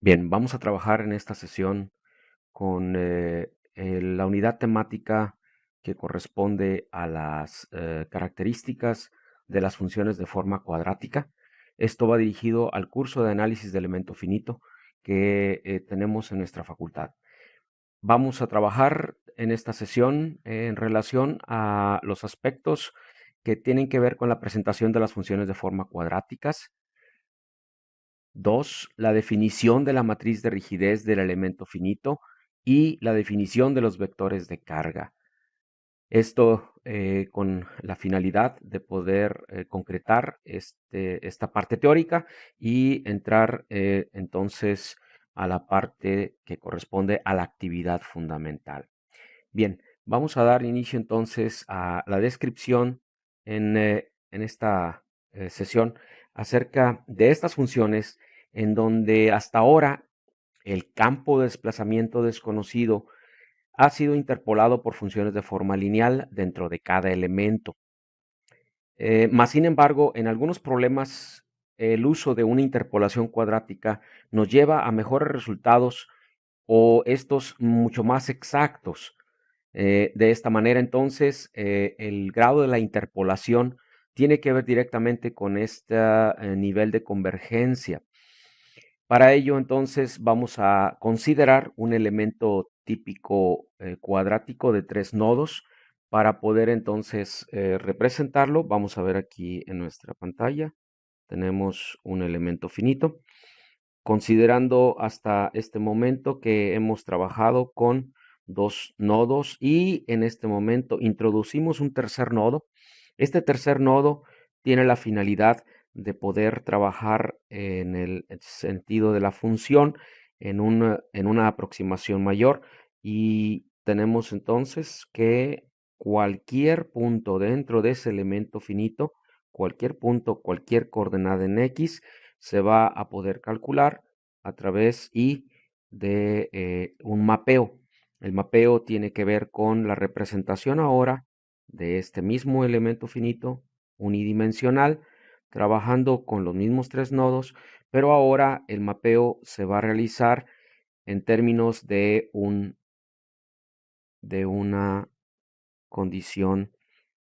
Bien, vamos a trabajar en esta sesión con la unidad temática que corresponde a las características de las funciones de forma cuadrática. Esto va dirigido al curso de análisis de elemento finito que tenemos en nuestra facultad. Vamos a trabajar en esta sesión en relación a los aspectos que tienen que ver con la presentación de las funciones de forma cuadráticas. 2. La definición de la matriz de rigidez del elemento finito y la definición de los vectores de carga. Esto con la finalidad de poder concretar esta parte teórica y entrar entonces a la parte que corresponde a la actividad fundamental. Bien, vamos a dar inicio entonces a la descripción en esta sesión acerca de estas funciones en donde hasta ahora el campo de desplazamiento desconocido ha sido interpolado por funciones de forma lineal dentro de cada elemento. Más sin embargo, en algunos problemas el uso de una interpolación cuadrática nos lleva a mejores resultados o estos mucho más exactos. De esta manera, entonces, el grado de la interpolación tiene que ver directamente con este nivel de convergencia. Para ello, entonces, vamos a considerar un elemento típico cuadrático de 3 nodos. Para poder entonces representarlo, vamos a ver aquí en nuestra pantalla, tenemos un elemento finito. Considerando hasta este momento que hemos trabajado con 2 nodos y en este momento introducimos un tercer nodo. Este tercer nodo tiene la finalidad de poder trabajar en el sentido de la función en una aproximación mayor, y tenemos entonces que cualquier punto dentro de ese elemento finito, cualquier punto, cualquier coordenada en X, se va a poder calcular a través de un mapeo. El mapeo tiene que ver con la representación ahora de este mismo elemento finito unidimensional, trabajando con los mismos 3 nodos, pero ahora el mapeo se va a realizar en términos de una condición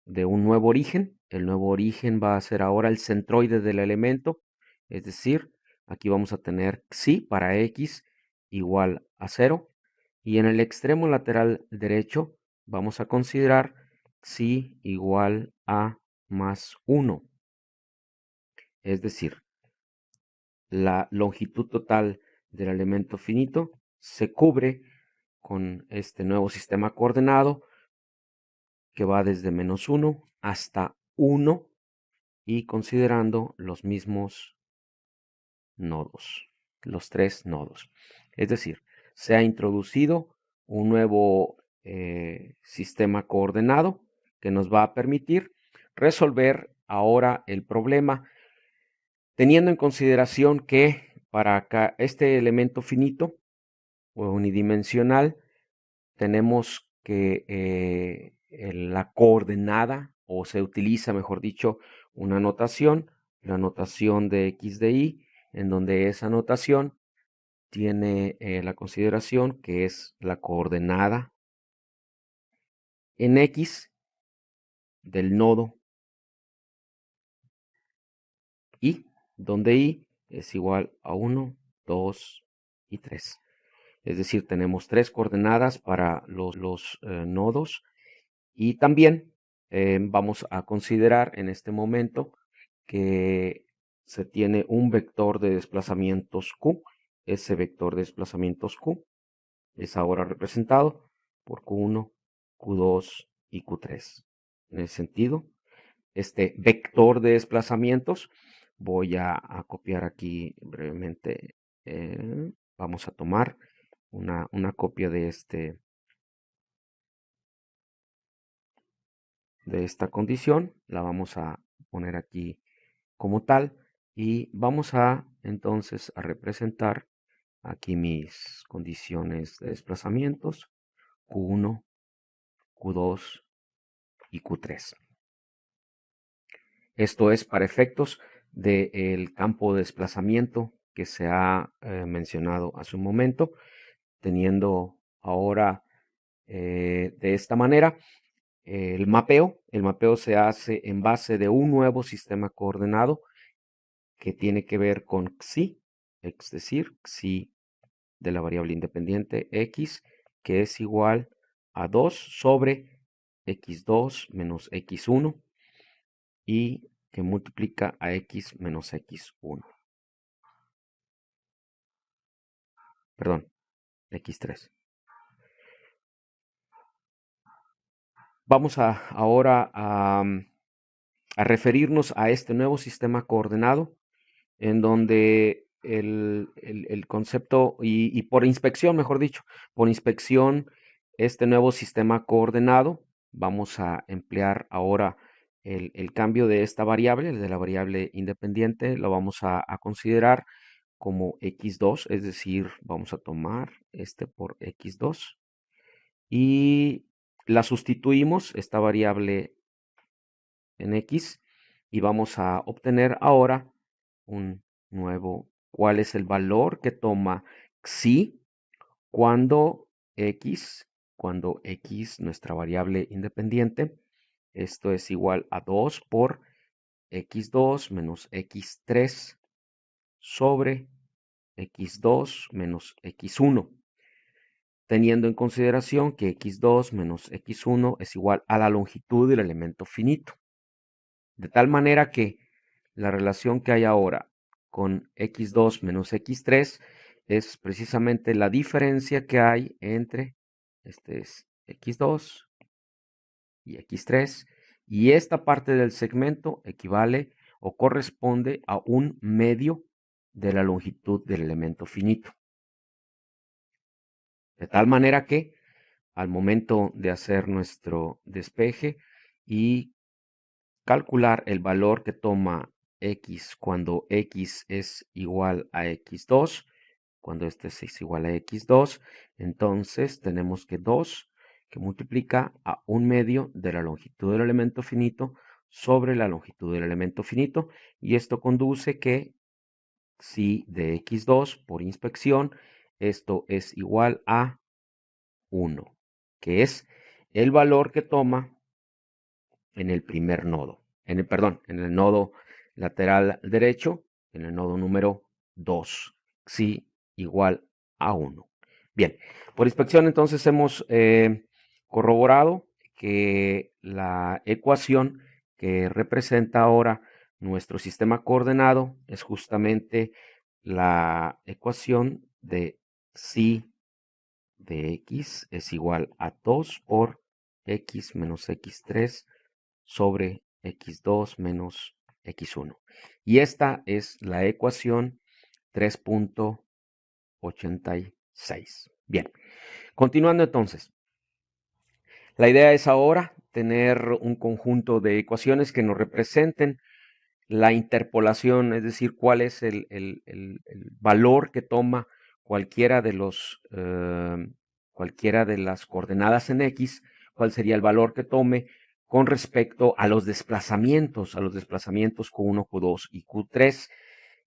de un nuevo origen. El nuevo origen va a ser ahora el centroide del elemento, es decir, aquí vamos a tener xi para x igual a 0, y en el extremo lateral derecho vamos a considerar xi igual a más 1, es decir, la longitud total del elemento finito se cubre con este nuevo sistema coordenado que va desde -1 hasta 1 y considerando los mismos nodos, los 3 nodos. Es decir, se ha introducido un nuevo sistema coordenado que nos va a permitir resolver ahora el problema, teniendo en consideración que para acá este elemento finito o unidimensional tenemos que la coordenada, o se utiliza, mejor dicho, una notación, la notación de x de y, en donde esa notación tiene la consideración que es la coordenada en x del nodo y, donde y es igual a 1, 2 y 3. Es decir, tenemos 3 coordenadas para los nodos. Y también vamos a considerar en este momento que se tiene un vector de desplazamientos Q. Ese vector de desplazamientos Q es ahora representado por Q1, Q2 y Q3. En ese sentido, este vector de desplazamientos, voy a copiar aquí brevemente. Vamos a tomar una copia de esta condición, la vamos a poner aquí como tal y vamos a entonces a representar aquí mis condiciones de desplazamientos Q1, Q2 y Q3. Esto es para efectos del campo de desplazamiento que se ha mencionado hace un momento, teniendo ahora de esta manera el mapeo. El mapeo se hace en base de un nuevo sistema coordenado que tiene que ver con xi, es decir, xi de la variable independiente x, que es igual a 2 sobre x2 menos x1 y que multiplica a x menos x1. Perdón, x3. Vamos ahora a referirnos a este nuevo sistema coordenado en donde el concepto, y por inspección, mejor dicho, por inspección, este nuevo sistema coordenado, vamos a emplear ahora el cambio de esta variable, de la variable independiente, lo vamos a considerar como x2, es decir, vamos a tomar este por x2 y la sustituimos, esta variable en x, y vamos a obtener ahora un nuevo, cuál es el valor que toma xi cuando x, nuestra variable independiente, esto es igual a 2 por x2 menos x3 sobre x2 menos x1, teniendo en consideración que x2 menos x1 es igual a la longitud del elemento finito. De tal manera que la relación que hay ahora con x2 menos x3 es precisamente la diferencia que hay entre, este es x2 y x3, y esta parte del segmento equivale o corresponde a un medio de la longitud del elemento finito. De tal manera que al momento de hacer nuestro despeje y calcular el valor que toma x cuando x es igual a x2, cuando este es igual a x2, entonces tenemos que 2 que multiplica a un medio de la longitud del elemento finito sobre la longitud del elemento finito, y esto conduce que si de x2 por inspección, esto es igual a 1, que es el valor que toma en el primer nodo, en el nodo lateral derecho, en el nodo número 2, xi igual a 1. Bien, por inspección entonces hemos corroborado que la ecuación que representa ahora nuestro sistema coordenado es justamente la ecuación de xi de x es igual a 2 por x menos x3 sobre x2 menos x1. Y esta es la ecuación 3.86. Bien, continuando entonces. La idea es ahora tener un conjunto de ecuaciones que nos representen la interpolación, es decir, cuál es el valor que toma cualquiera de cualquiera de las coordenadas en x, cuál sería el valor que tome con respecto a los desplazamientos Q1, Q2 y Q3.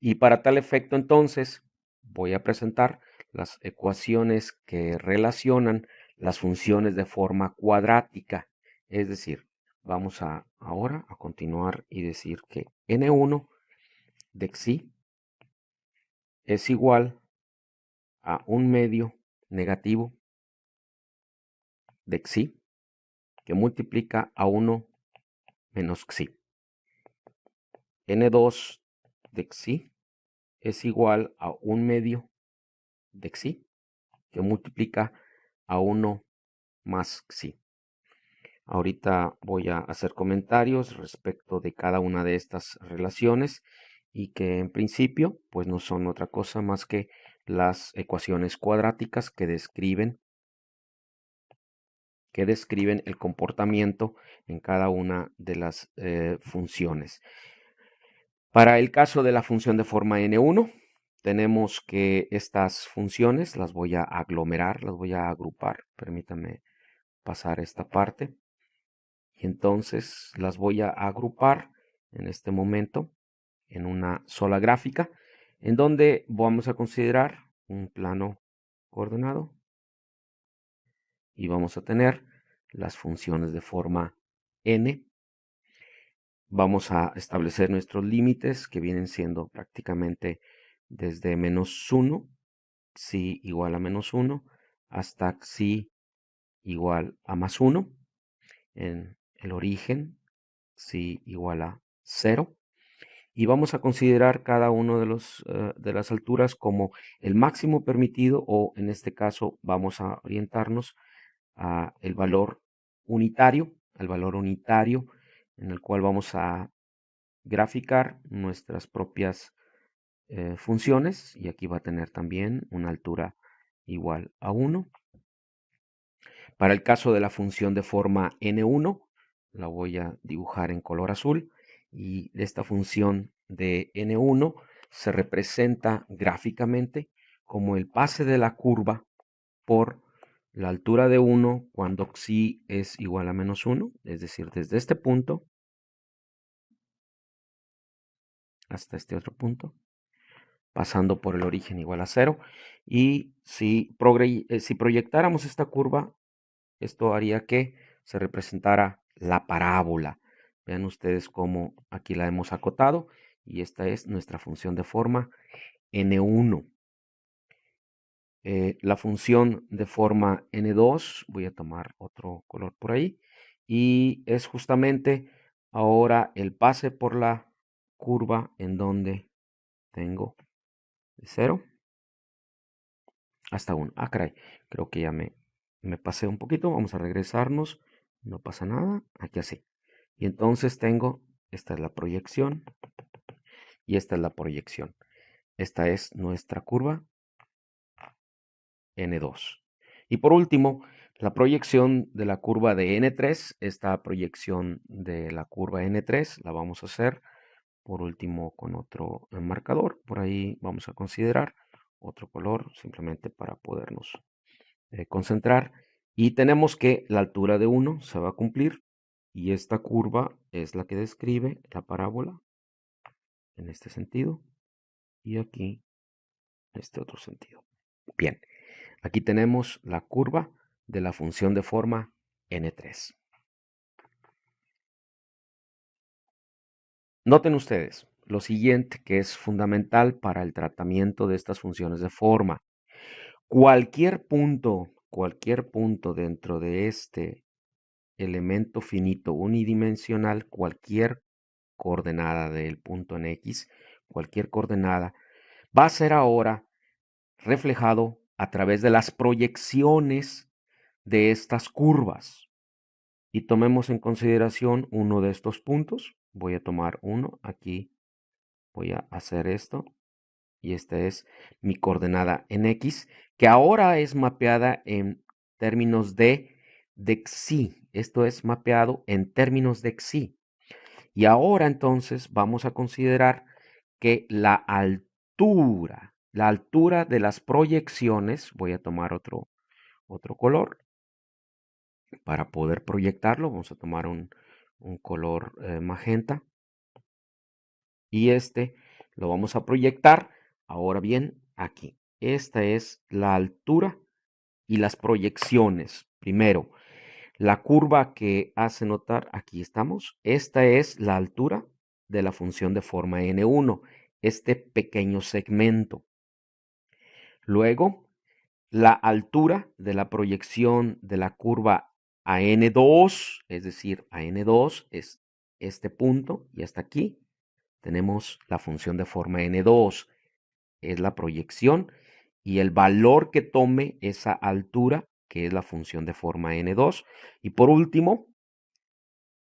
Y para tal efecto, entonces, voy a presentar las ecuaciones que relacionan las funciones de forma cuadrática, es decir, vamos ahora a continuar y decir que n1 de xi es igual a un medio negativo de xi que multiplica a 1 menos xi. n2 de xi es igual a un medio de xi que multiplica a 1 más xi. Ahorita voy a hacer comentarios respecto de cada una de estas relaciones y que en principio pues no son otra cosa más que las ecuaciones cuadráticas que describen el comportamiento en cada una de las funciones. Para el caso de la función de forma n1, tenemos que estas funciones las voy a aglomerar, las voy a agrupar. Permítanme pasar esta parte. Y entonces las voy a agrupar en este momento en una sola gráfica. en donde vamos a considerar un plano coordenado y vamos a tener las funciones de forma n. Vamos a establecer nuestros límites que vienen siendo prácticamente desde -1, psi igual a -1, hasta psi igual a +1. En el origen, psi igual a 0. Y vamos a considerar cada uno de las alturas como el máximo permitido, o en este caso vamos a orientarnos a el valor unitario, al valor unitario en el cual vamos a graficar nuestras propias funciones, y aquí va a tener también una altura igual a 1. Para el caso de la función de forma n1, la voy a dibujar en color azul, y esta función de n1 se representa gráficamente como el pase de la curva por la altura de 1 cuando psi es igual a -1, es decir, desde este punto hasta este otro punto, pasando por el origen igual a 0. Y si proyectáramos esta curva, esto haría que se representara la parábola. Vean ustedes cómo aquí la hemos acotado, y esta es nuestra función de forma n1. La función de forma n2, voy a tomar otro color por ahí, y es justamente ahora el pase por la curva en donde tengo de 0 hasta 1. Ah, caray, creo que ya me pasé un poquito. Vamos a regresarnos. No pasa nada. Aquí así. Y entonces tengo, esta es la proyección y esta es la proyección. Esta es nuestra curva N2. Y por último, la proyección de la curva de N3. Esta proyección de la curva N3 la vamos a hacer por último con otro marcador. Por ahí vamos a considerar otro color simplemente para podernos concentrar. Y tenemos que la altura de 1 se va a cumplir, y esta curva es la que describe la parábola en este sentido y aquí en este otro sentido. Bien, aquí tenemos la curva de la función de forma n3. Noten ustedes lo siguiente, que es fundamental para el tratamiento de estas funciones de forma. Cualquier punto dentro de este elemento finito unidimensional, cualquier coordenada del punto en X, cualquier coordenada, va a ser ahora reflejado a través de las proyecciones de estas curvas. Y tomemos en consideración uno de estos puntos. Voy a tomar uno aquí, voy a hacer esto, y esta es mi coordenada en X, que ahora es mapeada en términos de xi. Esto es mapeado en términos de xi. Y ahora entonces vamos a considerar que la altura de las proyecciones, voy a tomar otro color para poder proyectarlo. Vamos a tomar un color magenta, y este lo vamos a proyectar ahora bien aquí. Esta es la altura y las proyecciones. Primero, la curva que hace notar, aquí estamos, esta es la altura de la función de forma n1, este pequeño segmento. Luego, la altura de la proyección de la curva a n2, es decir, a n2 es este punto, y hasta aquí tenemos la función de forma n2, es la proyección, y el valor que tome esa altura, que es la función de forma n2. Y por último,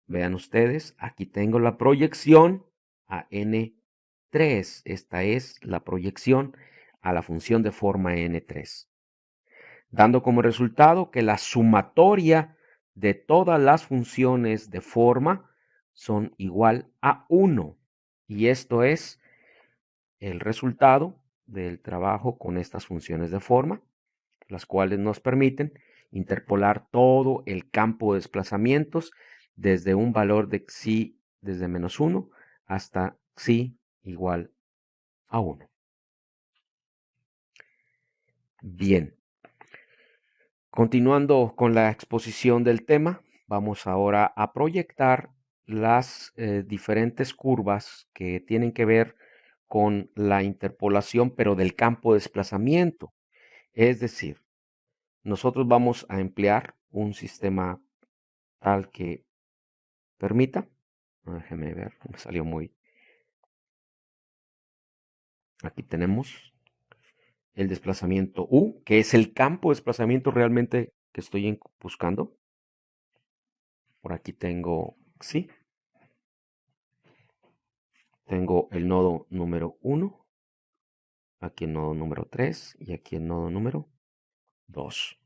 vean ustedes, aquí tengo la proyección a n3. Esta es la proyección a la función de forma n3, dando como resultado que la sumatoria de todas las funciones de forma son igual a 1. Y esto es el resultado del trabajo con estas funciones de forma, las cuales nos permiten interpolar todo el campo de desplazamientos desde un valor de xi desde -1 hasta xi igual a 1. Bien, continuando con la exposición del tema, vamos ahora a proyectar las diferentes curvas que tienen que ver con la interpolación, pero del campo de desplazamiento. Es decir, nosotros vamos a emplear un sistema tal que permita, déjeme ver, me salió muy, aquí tenemos el desplazamiento U, que es el campo de desplazamiento realmente que estoy buscando. Por aquí tengo, sí, tengo el nodo número 1, aquí el nodo número 3 y aquí el nodo número 2.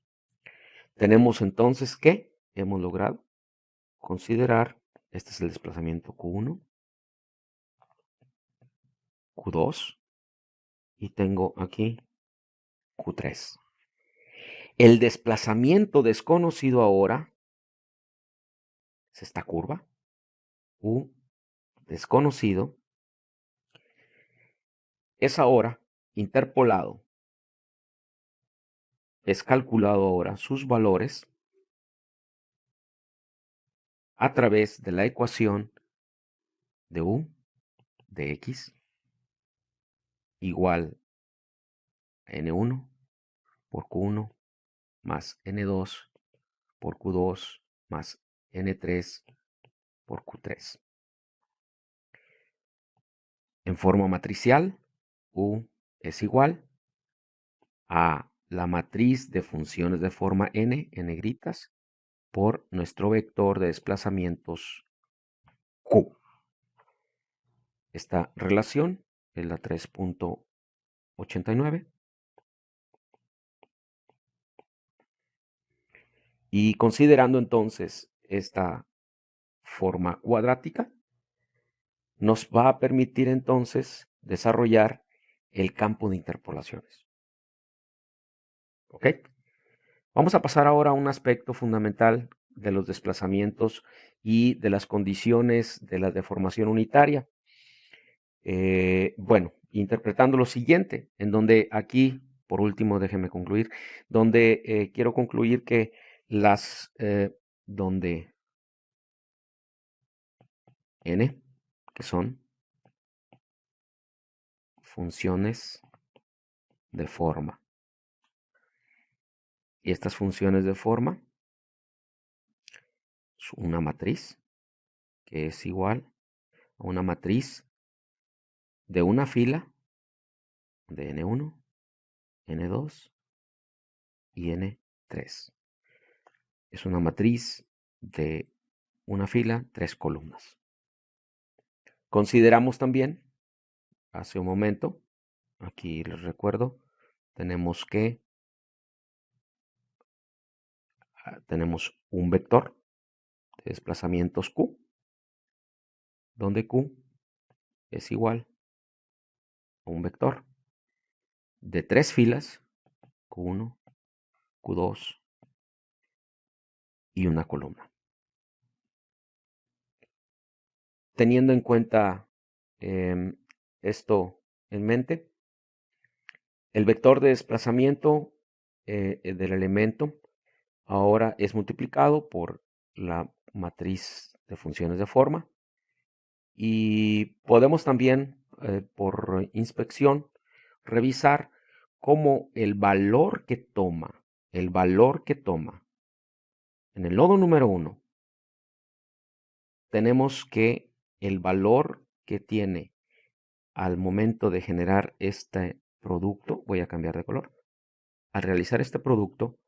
Tenemos entonces que hemos logrado considerar, este es el desplazamiento Q1, Q2 y tengo aquí Q3. El desplazamiento desconocido ahora es esta curva, U desconocido, es ahora interpolado, es calculado ahora sus valores a través de la ecuación de U de X igual a N1 por Q1 más N2 por Q2 más N3 por Q3. En forma matricial, U es igual a la matriz de funciones de forma n, en negritas, por nuestro vector de desplazamientos Q. Esta relación es la 3.89. Y considerando entonces esta forma cuadrática, nos va a permitir entonces desarrollar el campo de interpolaciones. ¿Ok? Vamos a pasar ahora a un aspecto fundamental de los desplazamientos y de las condiciones de la deformación unitaria. Bueno, interpretando lo siguiente, en donde aquí, por último, déjenme concluir, donde quiero concluir que donde n, que son funciones de forma, y estas funciones de forma es una matriz que es igual a una matriz de una fila de n1, n2 y n3. Es una matriz de una fila, 3 columnas. Consideramos también, hace un momento, aquí les recuerdo, tenemos un vector de desplazamientos Q, donde Q es igual a un vector de 3 filas, Q1, Q2 y una columna. Teniendo en cuenta esto en mente, el vector de desplazamiento del elemento ahora es multiplicado por la matriz de funciones de forma y podemos también, por inspección, revisar cómo el valor que toma en el nodo número 1, tenemos que el valor que tiene al momento de generar este producto, voy a cambiar de color, al realizar este producto,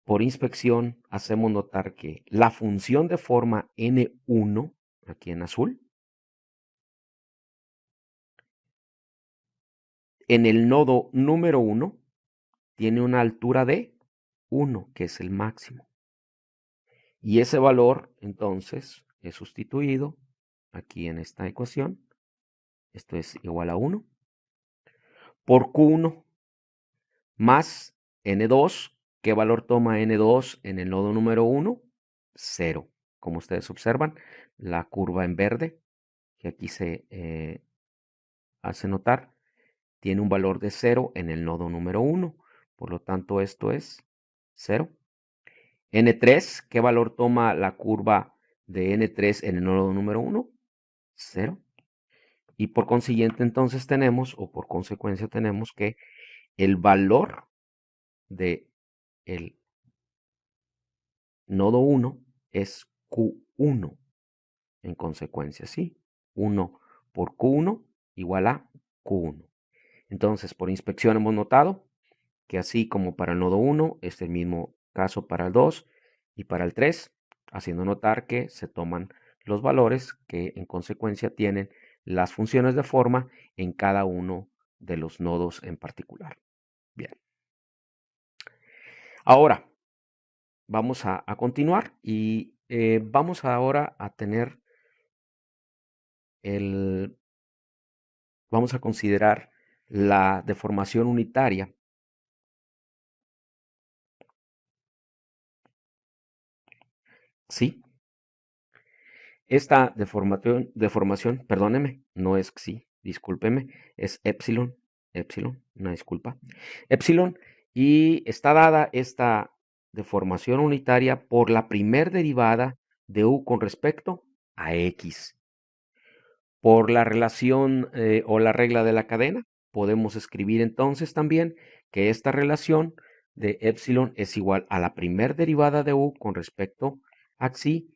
por inspección hacemos notar que la función de forma N1, aquí en azul, en el nodo número 1 tiene una altura de 1, que es el máximo. Y ese valor entonces es sustituido aquí en esta ecuación. Esto es igual a 1 por Q1 más N2. ¿Qué valor toma N2 en el nodo número 1? 0. Como ustedes observan, la curva en verde, que aquí se hace notar, tiene un valor de 0 en el nodo número 1. Por lo tanto, esto es 0. N3, ¿qué valor toma la curva de N3 en el nodo número 1? 0. Y por consiguiente, entonces tenemos, o por consecuencia tenemos que el valor de el nodo 1 es Q1. En consecuencia, ¿sí? 1 por Q1 igual a Q1. Entonces, por inspección hemos notado que así como para el nodo 1, es el mismo caso para el 2 y para el 3, haciendo notar que se toman los valores que en consecuencia tienen las funciones de forma en cada uno de los nodos en particular. Bien. Ahora, vamos a continuar y vamos ahora a tener vamos a considerar la deformación unitaria. ¿Sí? Esta deformación, perdóneme, no es xi, discúlpeme, es epsilon, una disculpa, epsilon, y está dada esta deformación unitaria por la primer derivada de u con respecto a x. Por la relación o la regla de la cadena, podemos escribir entonces también que esta relación de epsilon es igual a la primer derivada de u con respecto a xi,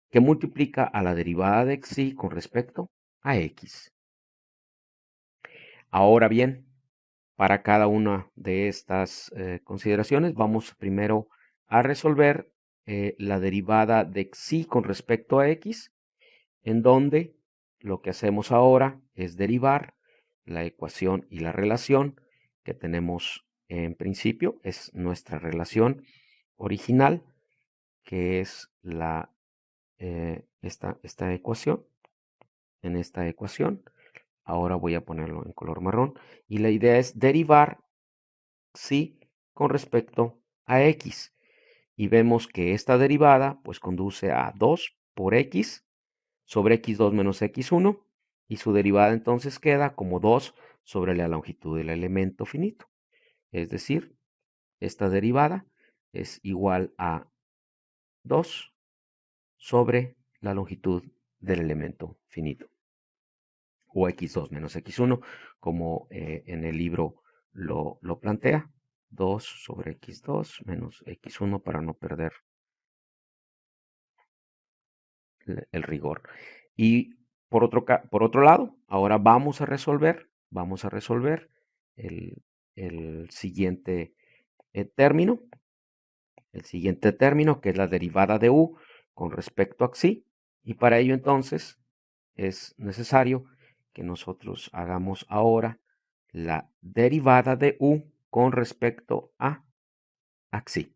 que multiplica a la derivada de xi con respecto a x. Ahora bien, para cada una de estas consideraciones, vamos primero a resolver la derivada de xi con respecto a x, en donde lo que hacemos ahora es derivar la ecuación y la relación que tenemos en principio, es nuestra relación original, que es esta ecuación. En esta ecuación, ahora voy a ponerlo en color marrón, y la idea es derivar xi con respecto a x. Y vemos que esta derivada pues conduce a 2 por x sobre x2 menos x1, y su derivada entonces queda como 2 sobre la longitud del elemento finito. Es decir, esta derivada es igual a 2 sobre la longitud del elemento finito, o x2 menos x1, como en el libro lo plantea, 2 sobre x2 menos x1 para no perder el rigor. Y por otro lado, ahora vamos a resolver el siguiente término, que es la derivada de u con respecto a xi, y para ello entonces es necesario que nosotros hagamos ahora la derivada de u con respecto a xi,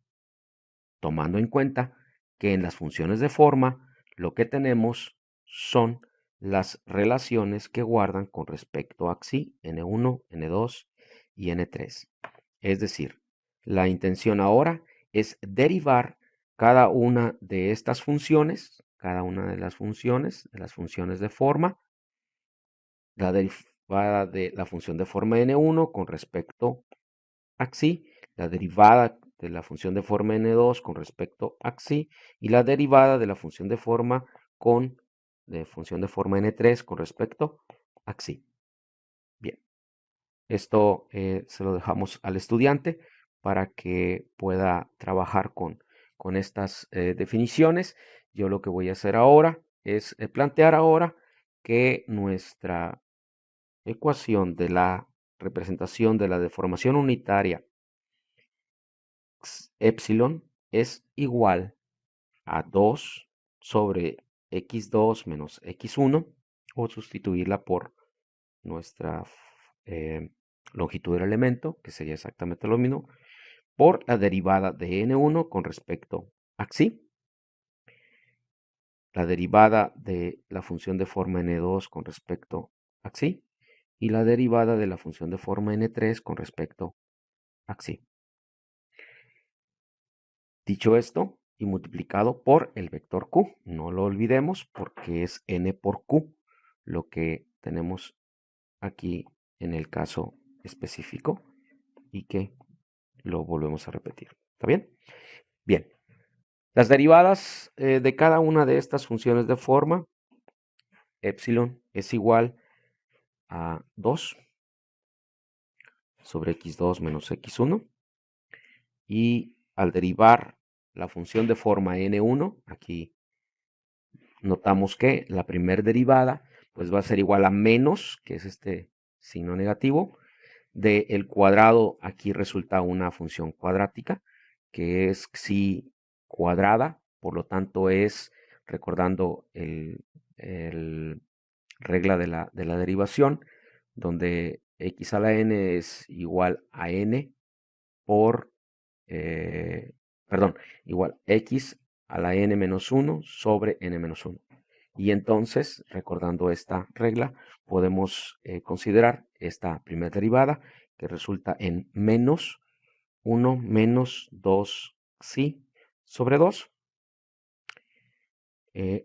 tomando en cuenta que en las funciones de forma lo que tenemos son las relaciones que guardan con respecto a xi, n1, n2 y n3. Es decir, la intención ahora es derivar cada una de estas funciones, cada una de las funciones de forma, la derivada de la función de forma n1 con respecto a xi, la derivada de la función de forma n2 con respecto a xi, y la derivada de la función de forma n3 con respecto a xi. Bien, esto se lo dejamos al estudiante para que pueda trabajar con estas definiciones. Yo lo que voy a hacer ahora es plantear ahora que nuestra ecuación de la representación de la deformación unitaria epsilon es igual a 2 sobre x2 menos x1, o sustituirla por nuestra longitud del elemento, que sería exactamente lo mismo, por la derivada de n1 con respecto a xi, la derivada de la función de forma n2 con respecto a xi, y la derivada de la función de forma n3 con respecto a xi. Dicho esto, y multiplicado por el vector q, no lo olvidemos porque es n por q lo que tenemos aquí en el caso específico y que lo volvemos a repetir. ¿Está bien? Bien. Las derivadas de cada una de estas funciones de forma, epsilon es igual a 2 sobre x2 menos x1. Y al derivar la función de forma n1, aquí notamos que la primera derivada pues va a ser igual a menos, que es este signo negativo, del cuadrado. Aquí resulta una función cuadrática, que es xi cuadrada, por lo tanto es, recordando el regla de la derivación, donde x a la n es igual a n por, perdón, igual x a la n menos 1 sobre n menos 1. Y entonces, recordando esta regla, podemos considerar esta primera derivada que resulta en menos 1 menos 2 xi sobre 2.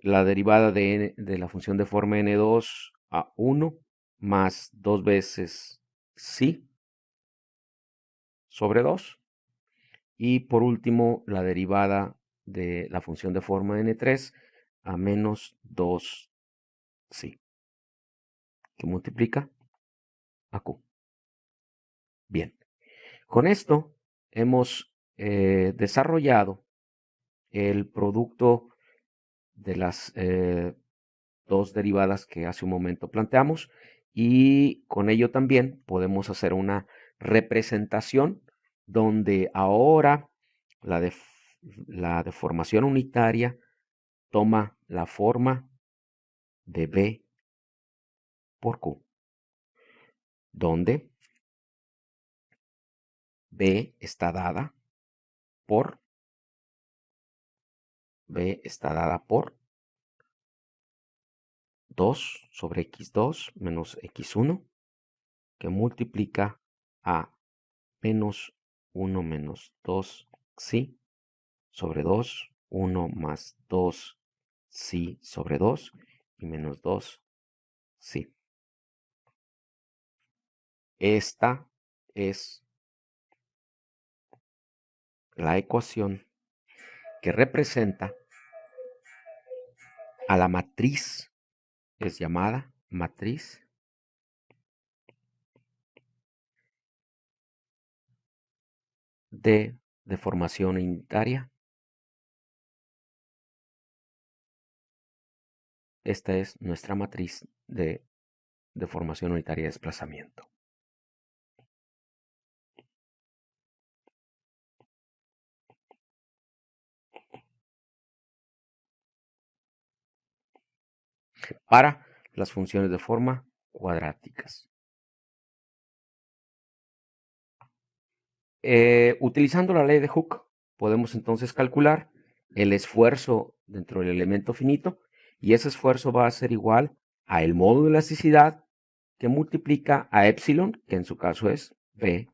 La derivada de la función de forma n2 a 1 más 2 veces xi sobre 2. Y por último, la derivada de la función de forma n3 a menos 2 xi, que multiplica a q. Bien, con esto hemos desarrollado el producto de las dos derivadas que hace un momento planteamos, y con ello también podemos hacer una representación donde ahora la, la deformación unitaria toma la forma de B por Q, donde B está dada por 2 sobre x2 menos x1, que multiplica a menos 1 menos 2 xi sobre 2, 1 más 2 xi sobre 2 y menos 2 xi. Esta es la ecuación que representa a la matriz, es llamada matriz de deformación unitaria. Esta es nuestra matriz de deformación unitaria de desplazamiento. Para las funciones de forma cuadráticas. Utilizando la ley de Hooke, podemos entonces calcular el esfuerzo dentro del elemento finito, y ese esfuerzo va a ser igual a el módulo de elasticidad que multiplica a epsilon, que en su caso es B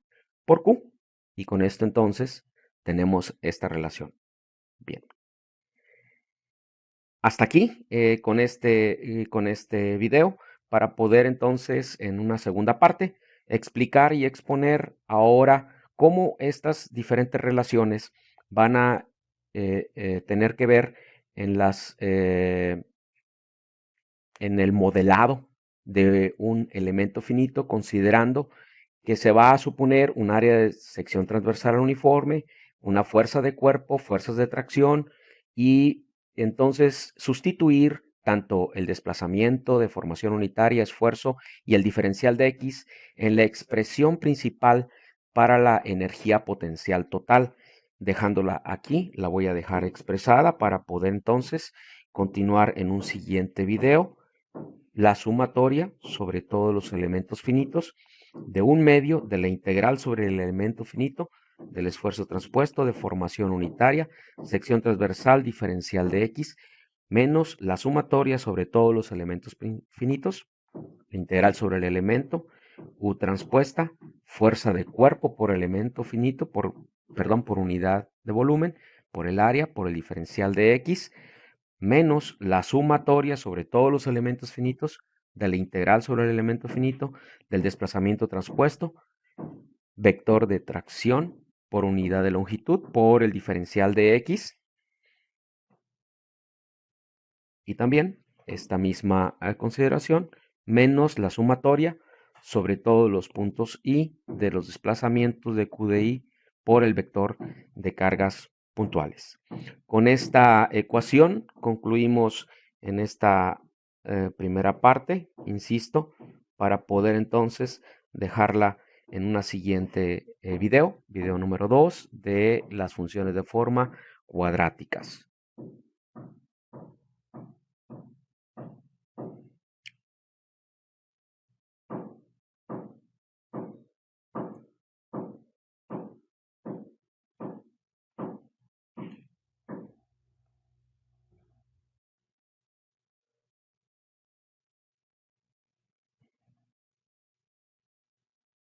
por Q. Y con esto entonces tenemos esta relación. Bien. Hasta aquí con este video, para poder entonces en una segunda parte explicar y exponer ahora cómo estas diferentes relaciones van a tener que ver en en el modelado de un elemento finito, considerando que se va a suponer un área de sección transversal uniforme, una fuerza de cuerpo, fuerzas de tracción, y entonces sustituir tanto el desplazamiento, deformación unitaria, esfuerzo y el diferencial de X en la expresión principal para la energía potencial total. Dejándola aquí, la voy a dejar expresada para poder entonces continuar en un siguiente video la sumatoria sobre todos los elementos finitos de un medio de la integral sobre el elemento finito del esfuerzo transpuesto, deformación unitaria, sección transversal, diferencial de X, menos la sumatoria sobre todos los elementos finitos, la integral sobre el elemento, U transpuesta, fuerza de cuerpo por elemento finito, por unidad de volumen, por el área, por el diferencial de X, menos la sumatoria sobre todos los elementos finitos de la integral sobre el elemento finito, del desplazamiento transpuesto, vector de tracción por unidad de longitud por el diferencial de x, y también esta misma consideración menos la sumatoria sobre todos los puntos y de los desplazamientos de Q de I por el vector de cargas puntuales. Con esta ecuación concluimos en esta primera parte, insisto, para poder entonces dejarla en una siguiente video número 2 de las funciones de forma cuadráticas.